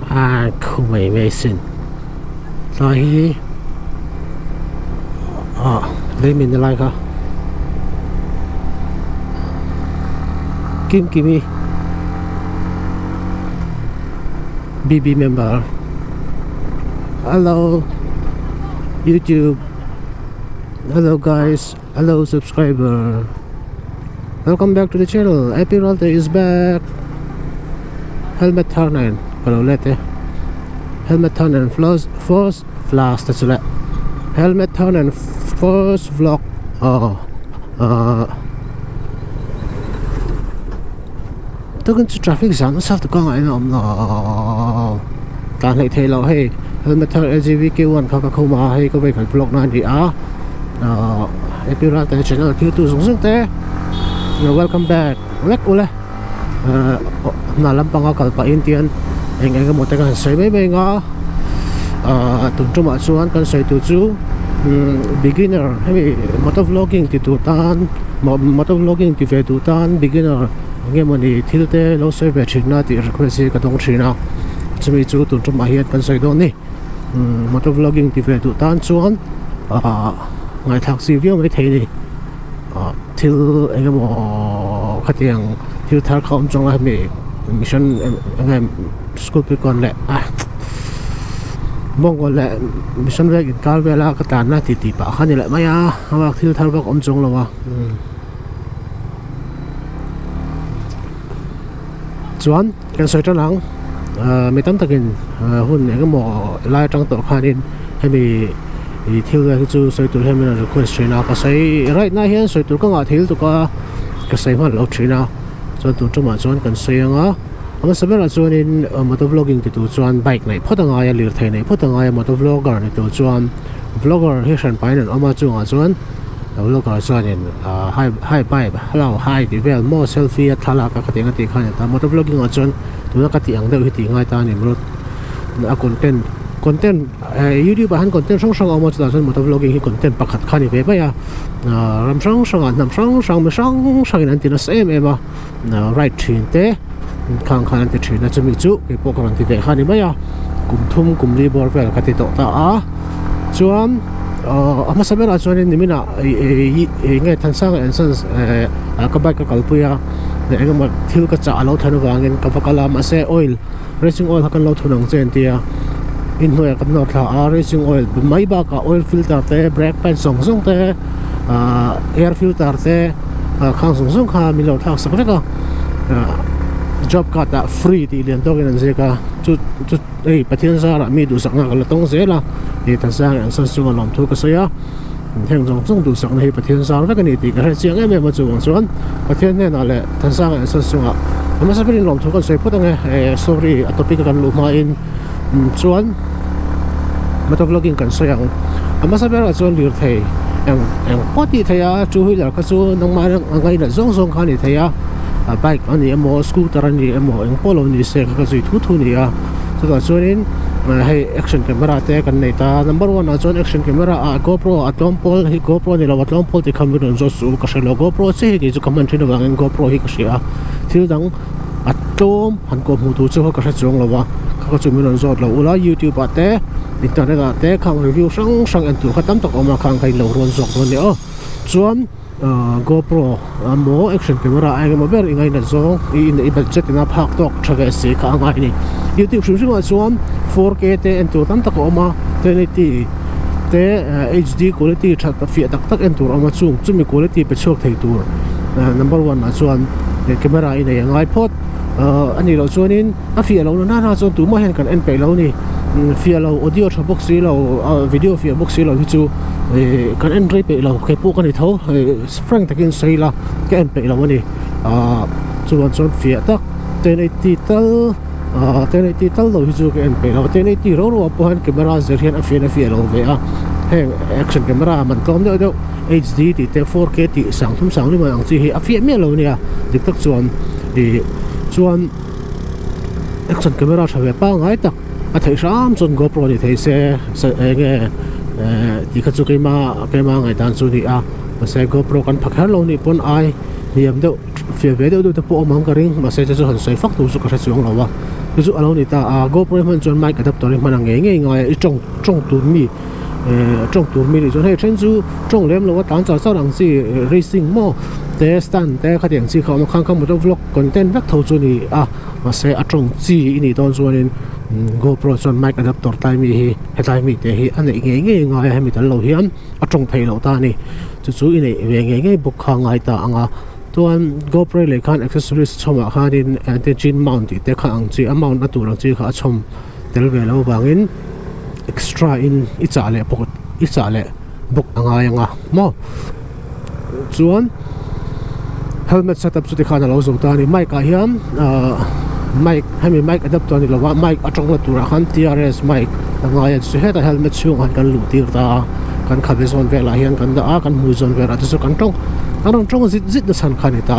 khu mày mê xin rồi lấy mình lại cả Kim Kimi BB member. Hello YouTube, hello guys, hello subscriber, welcome back to the channel. Happy Rolte is back. Helmet Turner, hello later. Helmet Turner first flash, that's right. Helmet Turner first vlog. Tôi cần traffic giảm nó sao tụi con ấy nó càng lại thấy là hey Helmet Turner LGBTQ1 không mà hay có về cái vlog này thì episode tại channel kia tôi dùng thế. Welcome back. Welcome na lampang kalpa Indian engeng mo taga sai mai nga tuntuma chuan kan sai tu chu beginner heavy motovlogging ti tu tan motovlogging ti ve tu tan beginner nge mani thilte lo sai ve thina ti request ka dong thina chumi chu tuntuma hian kan sai do ni motovlogging ti ve tu tan chuan ngai thak si view mai thei ni thil engem mo khatiang thil thar khom chong la me mission engem school pe kon le mong kon le mission ve in kal vela ka tan na ti ti pa khani le maya awak thil thar bak om chong lawa chuan kan soi tan ang mi tam takin hun engem mo lai tang to khanin hemi thil ve chu soi tur hemi na request china ka sai right na hian soi tur ka nga thil tu ka sai man lo china chuan tu chuma chuan kan sei anga ama sabera chuan in motovlogging ti tu chuan bike nei photanga ya lir thei nei photanga ya motovlogger ni tu chuan vlogger he shan pain an ama chunga chuan vlogger chuan in hi bye hello hi ti vel mo selfie thala ka khatinga ti khan ta motovlogging a chuan tu na ka ti ang deuh hi ti ngai ta ni mrut a content YouTube han content song amo chuan motovlogging hi content pakhat khani ve ba ya ram sang me sang in antina same ema right thin te khang khan te thina chumi chu ke pokran ti ve khani maya kum thum kum li bor vel ka ti to ta chuan ama sabera chuan ni mina nge than sang an san ka ba ka kalpuya ne engam thil ka cha alo thanu wangin ka vakala ma se oil racing oil hakan lo thunang chen tia in hoi kan no tha racing oil mai ba ka oil filter te brake pad song te air filter te khang song kha mi lo thak sak ka job ka ta free ti lian to kan je ka chu pathian sara mi du sak na ka tong se la e ta sang an san sunga lom thu ka sa ya heng jong du sak na hi pathian sara ka ni ti ka chiang em ma chu wang chuan pathian ne na le ta sang an san sunga ama sa bin lom thu ka sei phutang sorry topic kan lu ma in chuan motovlogging kan sayang ama sa bera chuan lir thei ang poti theya chu huilar ka chu nangma angai na zong khani theya bike ani emo scooter ani emo eng polo ni se ka zui thu ni a chuta chuanin hei action camera te kan nei ta number 1 a chuan action camera GoPro atlompol hi GoPro ni lo atlompol ti khamin zo su ka shelo GoPro che hi chu kaman thina wang GoPro hi ka sia thil dang atlom han ko mu tu chu ka sa chong lawa ka chu min zo lo ula YouTube ate internet ate khang review sang an tu khatam tak oma khang kai lo ron zok ni chuan GoPro mo action camera ai ma ber ingai na zo in budget na phak tok thaga se ka ngai ni YouTube shushinga chuan 4K te an tu tam tak oma 1080 te HD quality that fi tak en tur ama chumi quality pe chok thei tur number 1 a chuan camera in ai ngai phot ani lo chuanin a fi lo na chuan tu ma hen kan en pe lo ni fi lo audio box lo video fi box lo hi chu kan en rei pe lo ke pu kan ni tho spring takin sei la ke en pe lo ni chuan fi tak 1080 tal lo hi chu ke en pe lo 1080 ro po han camera zer hian a fi lo ve a heng action camera man kom do HD ti te 4K ti sang thum sang ni ma ang chi hi a fi me lo ni a dik tak chuan action camera thave pa ngai tak a thei ram chon GoPro ni thei se nge ti kha chu ke ma ngai dan chu ni a ma se GoPro kan phakher lo ni pon ai niam do fi ve do te po mang ka ring ma se chu han sei fak tu chu ka chuang lo wa chu alo ni ta GoPro man chon mic adapter man nge ngai trong tu mi trong tu mi ni chon hei chen chu trong lem lo tan cha lang si racing mo te stand te kha tiang chi kha ma khang motor vlog content vek tho chu ni ma se trong chi ni don chuan in GoPro chon mic adapter tai mi hi hetai mi te hi an nge ngai ha mi tal lo hiam trong phei lo ta ni chu in nge buk kha ngai ta anga tuan GoPro le khan accessories choma khanin anti-chin mount te kha ang chi amount na turang chi kha chom tel ve lo bangin extra in ichale pocket ichale book anga yanga mo chuan helmet setup chu te khan lo zo ta ni mic a hiam mic hemi mic adapter ni lo wa mic atong la tura khan TRS mic anga ya chu heta helmet chung an kan lu tir ta kan khabe zon ve la hian kan da kan mu zon ve ra chu kan tong anong trong zit na san khan ita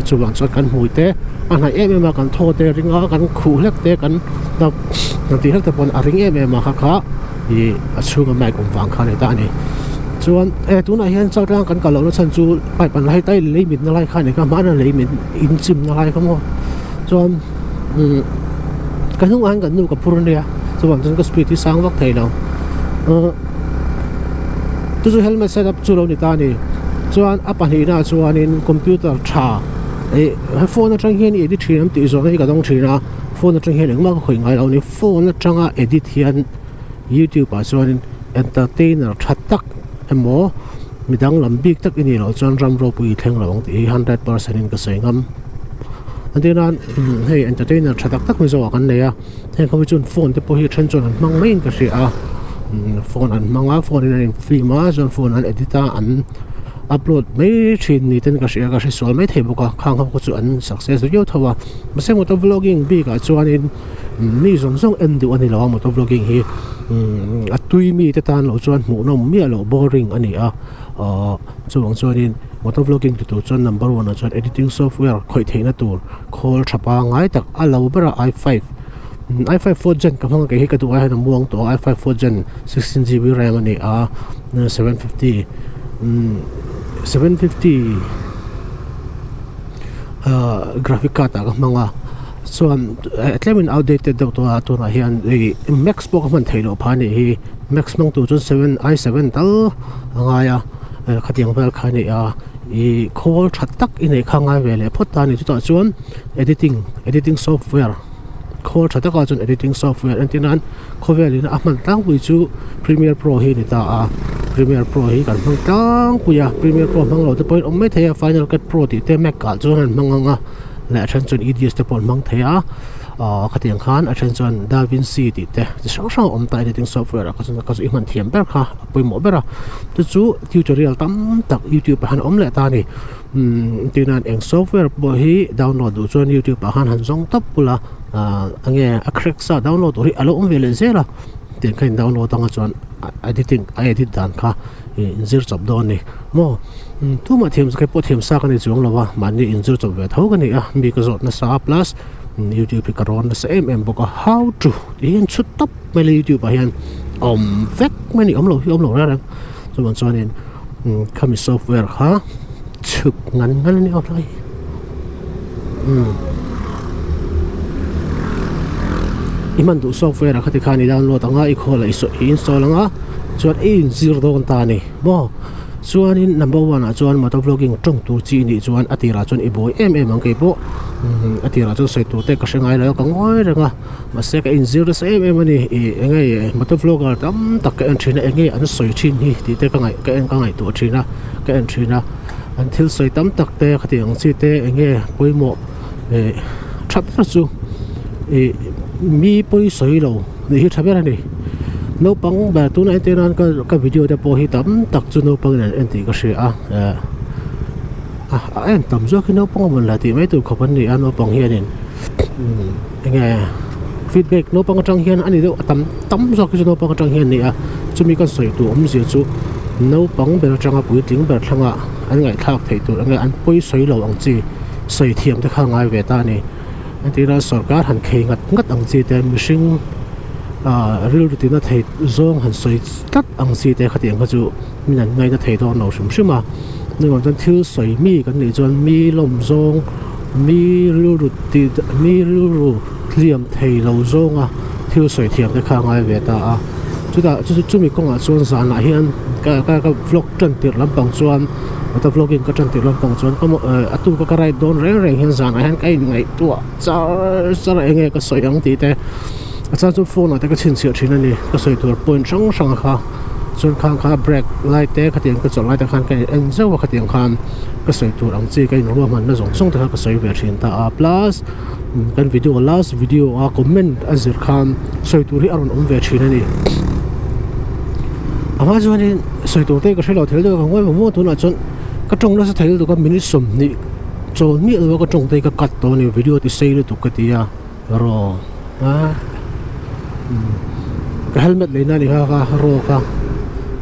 chuwang chot kan hui te anai em kan tho te ringa kan khu lek te kan da ti hek te pon a ring em kha i achunga mai kom wang khan ita ni chuan tuna hian chawtang kan ka lo na chan chu pai pan lai tai limit na lai khan ka ma na limit in chim na lai ka mo chuan kan hung an kan nu ka pur nia chuan kan ka speed ti sang wak thei lo tu helmet setup chu lo ni ta ni chuan apan hi na chuan in computer tha phone atang hian edit thiam ti zo nei ka dong thina phone atang hian engma ka khoi ngai lo ni phone atanga edit hian YouTube a chuan in entertainer thatak emo midang lambik tak ini lo chuan ram ro pui thleng lo ti 100% in ka sengam antinan hei entertainer thatak tak mi zo kan neya theng khawi chun phone te po hi thren chon mang main ka ria phone an manga phone in film a chuan phone an edita an upload mấy chuyện này tên cái số mấy thầy buộc khang không có chuyện success nhiều thôi mà xem một vlogging bị cái cho nên mi giống em điều anh ấy làm một vlogging hi tuy mi thế tan lo chuan mu nom mi lo boring anh ấy cho nên một vlogging tụi chuan number one chuan editing software khoi thấy na tur call chapa ngai tak alo bera i5 i5 4 gen ka hang cái hi ka tu ai na muang to i5 4 gen 16GB RAM anh ấy 750 graphic card ka manga chuan atlemin outdated do to na hian max box man thailo phani hi max mang tu chun 7i7 tal anga ya khatiang vel khani i call thatak in khanga vele photani chu chuan editing software call thataka chun editing software antinan khovelin ahman tang wi chu Premiere Pro hi ni ta Premiere Pro hi kan mang tang puya Premiere Pro mang lo te point om me thaya Final Cut Pro ti te mac ka chuan manganga la chan chun EDS te pon mang thaya khatiang khan chan chun DaVinci ti te sang om ta editing software ka chun ka zu iman thiam ber kha poi mo bera chu tutorial tam tak YouTube han om le ta ni tinan eng software bo hi download du chuan YouTube han zong tap pula ange Alexa download ri alo om vele zela ten kain download anga chuan edit dan kha inzir chop don ni mo tu ma them ke po them sa ka ni chuang lawa man ni inzir chop ve tho ka ni mi ka zot na sa plus YouTube ka ron sa boka how to in chu top mele YouTube hian vek mani om lo ra ra chuan chuan in kami software kha chuk ngan ni offline iman du software khati khani download anga ikhola install anga chuan in zero don ta ni mo chuan in number 1 chuan motor vlogging tong tu chi ni chuan atira chuan iboi ang ke bo atira chu sei tu te ka sengai la ka ngoi ranga ma se ka in zero ani engai motor vlogger tam tak ka entrina engai an soi chin hi ti te ka ngai tu thina ka entrina until soi tam tak te khati ang chi te engai poimo thap chu mi poi soi lo ni hi thabera ni no pang ba tu na tenan ka video de po hi tam tak chu no pang nan anti ka she en tam zo ki no pang mon la ti mai tu khopan ni no pang hian in nge feedback no pang tang hian ani do tam zo ki no pang tang hian ni chu mi kan soi tu si chu no pang ber tanga pui ting ber thanga an ngai thak thei tu nge an poi soi lo ang chi soi thiam te kha ngai ve ta ni anti-ra sarkar han khei ngat ang chi te mishing real rutina thei zong han soi tat ang chi te khatiang chu minan ngai na thei do no shim shima ningon chan thil soi mi kan ni chuan mi lom zong mi ru thiam thei lo zonga thil soi thiam te kha ngai ve ta a chu mi kong a chuan zan a hian ka vlog tran tir lampang chuan ta vlogging ka tran tir lampang chuan atu ka rai don reng hian zan a hian kai ngai tua char enge ka soi ang ti te acha chu phone a te ka chin sia thin ani ka soi tur point sang kha chuan kha break light te khatiang ka chol light khan kai en zo khatiang khan ka soi tur ang chi kai no man na zong te ka soi ve thin ta a plus kan video last video a comment azir khan soi tur hi aron ve thin ani ama chuan soi tur te ka thelo thel do ka ngoi mo tu na chon ka tong la sa thel do ka minute som ni chol mi lo ka tong te ka cut to ni video ti sei tu ka ti ya ro ka helmet leina ni ka ro ka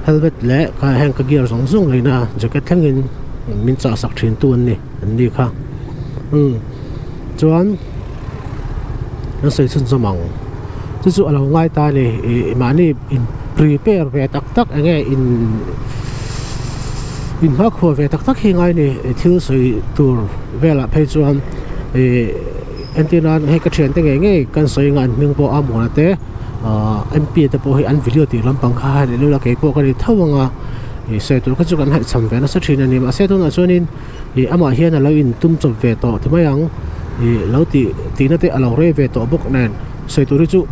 helmet le ka hang ka gear zong leina jacket thangin min cha sak thin tu ni kha chuan nó xây dựng cho mong chứ dụ là ngay ta này mà này in prepare về tak anh nghe in học khổ về tak khi ngay này thiếu sự tour về là phải chuan antenna hay cái chuyện thế nghe cần xây ngàn miếng bộ am một thế MP tập bộ hay ăn video thì làm bằng khai để là cái bộ cái thâu nga sẽ tour cái chỗ cần hay chăm về nó sẽ chuyện này mà sẽ tour là cho nên ama hiền là in tum chụp về to thì mấy anh lâu tí nó te alo re về tổ bốc nền xây tụi chú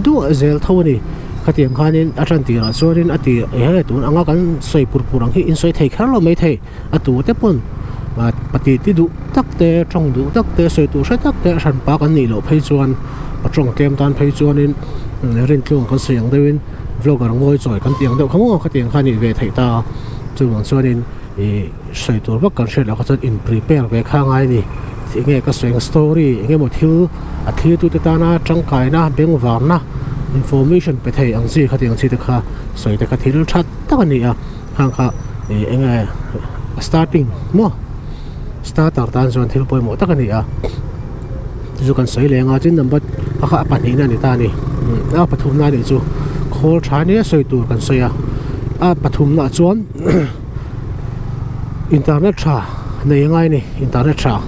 đua zel thâu này cái tiếng khan nên ăn tiền là cho nên ăn tiền ấy tụi anh ăn xây pur anh in xây thầy khá là mấy thầy tụi te pun mà bắt tí đủ tắc te trong đủ tắc te xây tụi xây tắc te sản ba cái này lộ phải chuan bắt trong kem tan phải chuan nên riêng chung con sử dụng đây vlogger ngồi rồi cái tiếng đâu không có cái tiếng khan này về thầy ta cho nên xây tụi bắt cần xây là có thể in prepare về khang ai này thì nghe cái swing story nghe một thiếu tu ta na trăng cái na beng vàng na information về thầy anh gì cái tiếng gì được ha rồi cái thiếu chat tất cả này à hàng cả nghe starting mo starter tan rồi thiếu bồi mo tất cả này à chú cần sấy lên à trên number các bạn này này ta này bắt thùng này chú call trái này sấy tu cần sấy à bắt thùng là chuan internet tra này ngay internet tra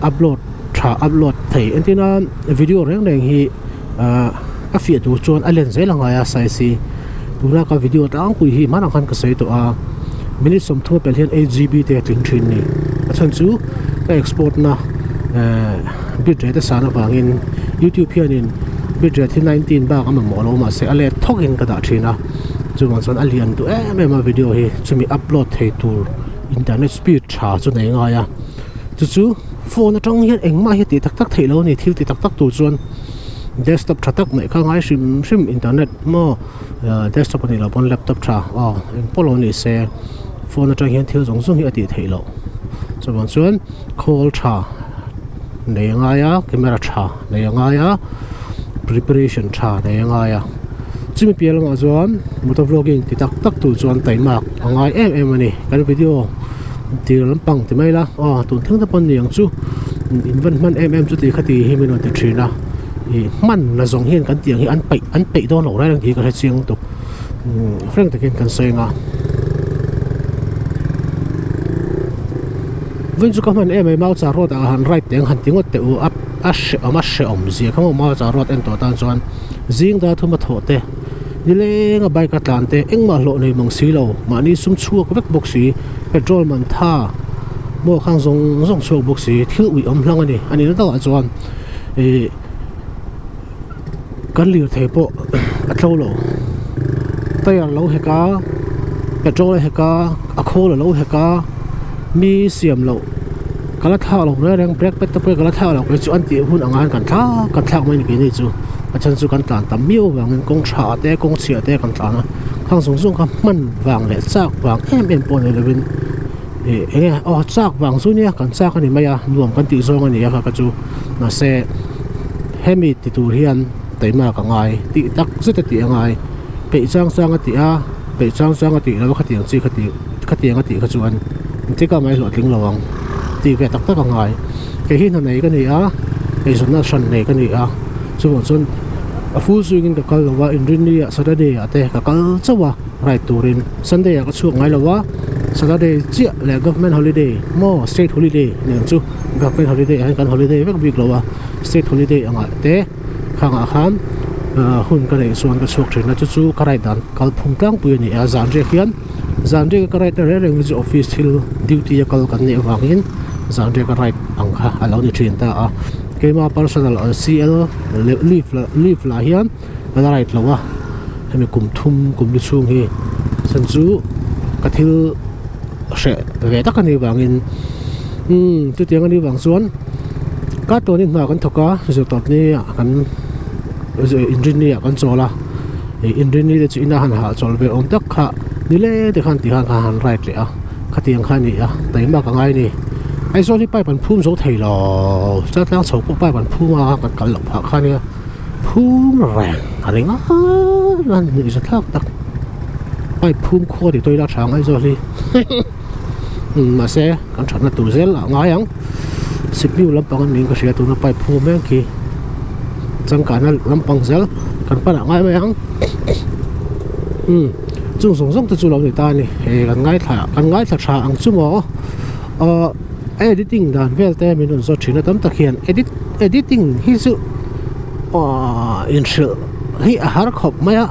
upload thầy antenna video reng reng hi a fi tu chon alen zai langa ya sai si tuna ka video tang pui hi mana khan ka sei to a minute som thu pel hian 8GB te tling thin ni achan chu ka export na bitrate sana wangin YouTube hianin bitrate 19 ba ka mo lo ma se ale thokin ka da thina chu ma chon alian tu ma video hi chumi upload thei tur internet speed tha chu nei nga ya chu phone trong hian engma hi ti tak thei lo ni thil ti tak tu chuan desktop thatak nei kha ngai sim internet mo desktop ni la bon laptop tha polo ni se phone trong hian thil zong hi ati thei lo chuan chuan call tha nei nga ya camera tha nei nga ya preparation tha nei nga ya chimi pial nga chuan motovlogging ti tak tu chuan taimak angai em ani kan video ti lampang ti mai la tun thang ta pon niang chu investment chu ti khati hi min te thina man na zong hian kan tiang hi an pei don lo rai ki ka chiang tu friend te kan sei nga vin chu ka man mau cha ro ta han right teng han tingot te u up she zia khamo mau cha ro en to tan chuan zing da thuma tho te ni le nga bai ka tlan te engma lo nei mong si lo ma ni sum chuak vek bok si petrol man tha mo khang zong chuak bok si thil ui hlang ani na ta chuan kan lir thei po a thlo lo tayar lo heka petrol heka a khol lo heka mi siam lo kala tha lo reng break pet pe kala tha lo chu an ti hun angan kan thla mai ni ni chu achan chu kan tlan tam miu wang kong tha te kong chia te kan tlan khang zong kha man wang le chak wang em pon le win chak wang chu nia kan chak ani maya nuam kan ti zong ani ka chu na se hemi ti tur hian taima ka ngai ti tak zeta ti ngai pe chang ati pe chang ati lo khatiang chi khatiang ati kha chuan ti ka mai lo tling lawang ti ve tak ka ngai ke hin nei ka ni e zona san nei ka ni chuan a full swing in ka kal lawa in rin ya Saturday ate ka kal chawa right turin Sunday ka chuak ngai lawa Saturday chi le government holiday mo state holiday ne chu government holiday hay kan holiday vek bik lo wa state holiday anga te khanga khan hun ka nei suan ka chok thina chu karai dan kal phum tlang pu ni a zan re khian zan re ka right re reng ju office thil duty ya kal kan ne wangin zan re ka right ang kha alo ni thin ta a keima personal cl leave la hian ka right lawa hemi kum thum kum li chung hi san chu ka thil she ve ta kan ni wangin tu tiang ani wang chuan ka to ni ma kan thoka zo tot ni kan engine ni kan chola engine ni chu ina han ha chol ve om tak kha nile te khan ti han han right le a khatiang khan ni a tai ma ka ngai ni ai so ni pai pan phum zo thei lo cha tlang chho pu pai pan phum a kan kal lo pha kha ni phum rang a ringa lan ni sa thak tak pai phum kho di toi la thang ai zo li mà xe kan thana tu zel la ngai ang sipiu lampang ning ka sia tu na pai phum me ki chang kana lampang zel kan pa ngai me ang chung song song te chu lo ni ta ni he kan ngai tha tha ang chu mo editing dan vel te min zo thina tam takhian editing hi su in shil hi har khop maya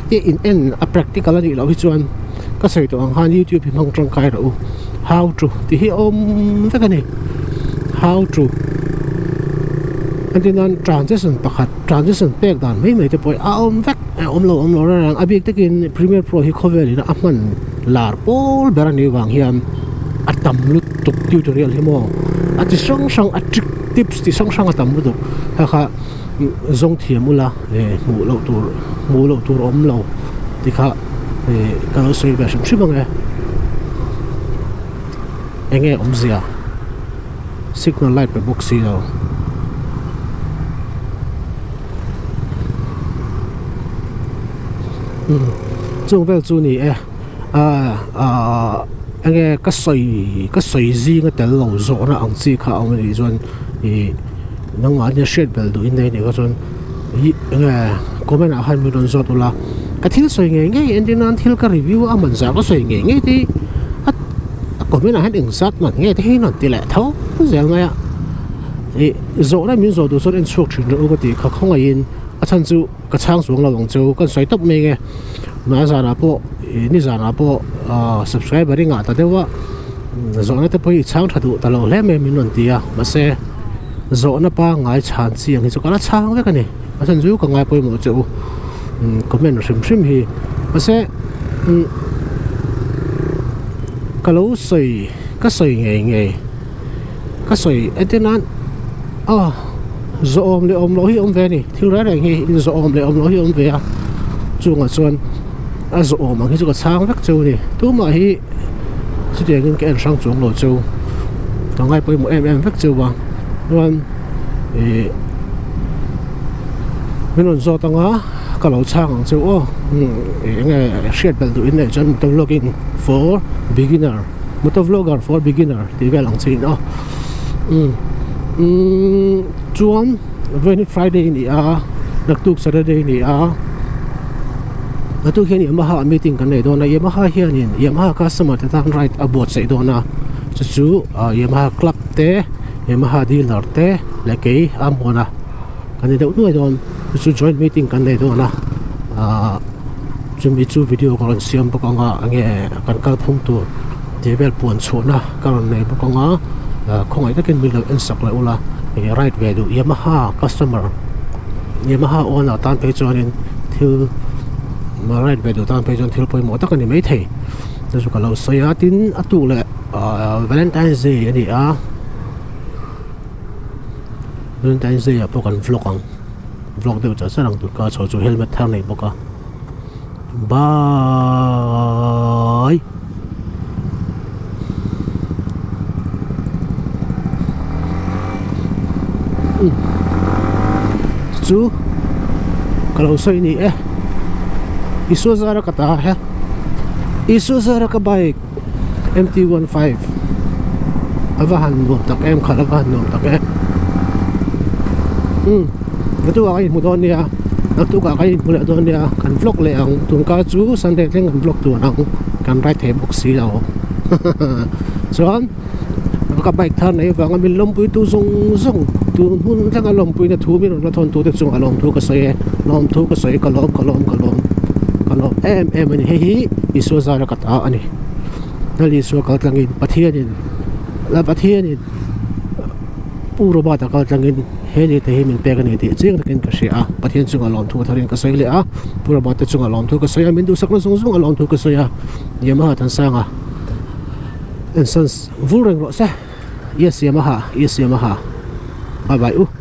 te in en a practical ani lo hi chuan ka sei to ang han YouTube hi mang tang kai ro how to ti hi vek ani how to and then transition pek dan mai te poi vek lo rang abik takin Premiere Pro hi cover ni na aman lar pol berani wang hiam atam lut tuk tutorial hi mo ati sang trick tips ti sang atam lut ha kha zong thiamula mu lo tur om lo ti kha ka lo sei ba shim shimang enge omzia signal light pe box lo chung vel chu ni enge ka soi zi nga tel lo zo na ang chi kha ang ni zon nang ma ne shed bel du in nei ne ka zon enge comment a han mi don zo tu la ka thil soi nge endinan thil ka review a man za ka soi nge ti comment a han eng sat man nge te hin ti la tho zel nga ya zo na min zo du so en chok thin ro ka ti kha khong in a chan chu ka chang suang lo long chu kan soi top me nge ma za na po ni za na po subscriber ringa ta dewa zo na te po i chang thadu ta lo le me min non ti a ma se zo na pa ngai chan chi ang hi chu kala chang ve ka ni a chan chu ka ngai poi mo chu comment rim hi ma se ka lo soi nge ka soi etenan zo om le om lo hi om ve ni thil ra reng hi zo om le om lo hi om ve a chunga chuan a zo om ang hi chu ka chang vek chu ni tu ma hi chu te ngin ke en sang chung lo chu ka ngai poi mo em vek chu wa ron minon zo tanga ka lo chang ang chu nge share bel du in ne chan motovlogging for beginner motovlogger for beginner ti vel ang chin chuan when Friday ni a naktuk Saturday ni a atu hian Yamaha meeting kan nei dona Yamaha hian in Yamaha customer te tan right about sei dona chu Yamaha club te Yamaha dealer te lekei amona kan deuh nuai don chu joint meeting kan nei dona chumi chu video kon siam bokanga ange kan kal phum tu devel pon chona kan nei bokanga khongai takin milo en sak la ula right ve du Yamaha customer Yamaha owner tan pe chuanin thil ma right ve du tan pe chuan thil poi mo takani mai thei chu ka lo soya tin atu le Valentine's Day ani a Valentine's Day po kan vlog deuh cha sarang tu ka chu helmet thang nei boka bye chu kalau soi ni isu zara kata ha isu zara ka bike MT-15 avahan mo tak em khalagan no tak natu ka mo don niya natu ka mo don niya kan vlog le ang tung ka chu Sunday teng kan vlog tu ang kan right he box si lao chuan ka bike than nei wanga min lom pui tu zong zong tu hun thanga lom pui na thu mi ron la thon tu te chung alom thu ka sai lom thu ka sai ka lom em ani hi isu za ra ka ta ani nali su ka tlangin pathianin la pathianin puro ba ta ka tlangin he ni te min pe ka ni ti ching takin ka sia pathian chung alom thu tharin ka sai le a puro ba ta chung alom thu ka sai min du sak na zong zong alom thu ka sai a yamaha tan sanga and sans vulreng ro sa yes Yamaha bye bye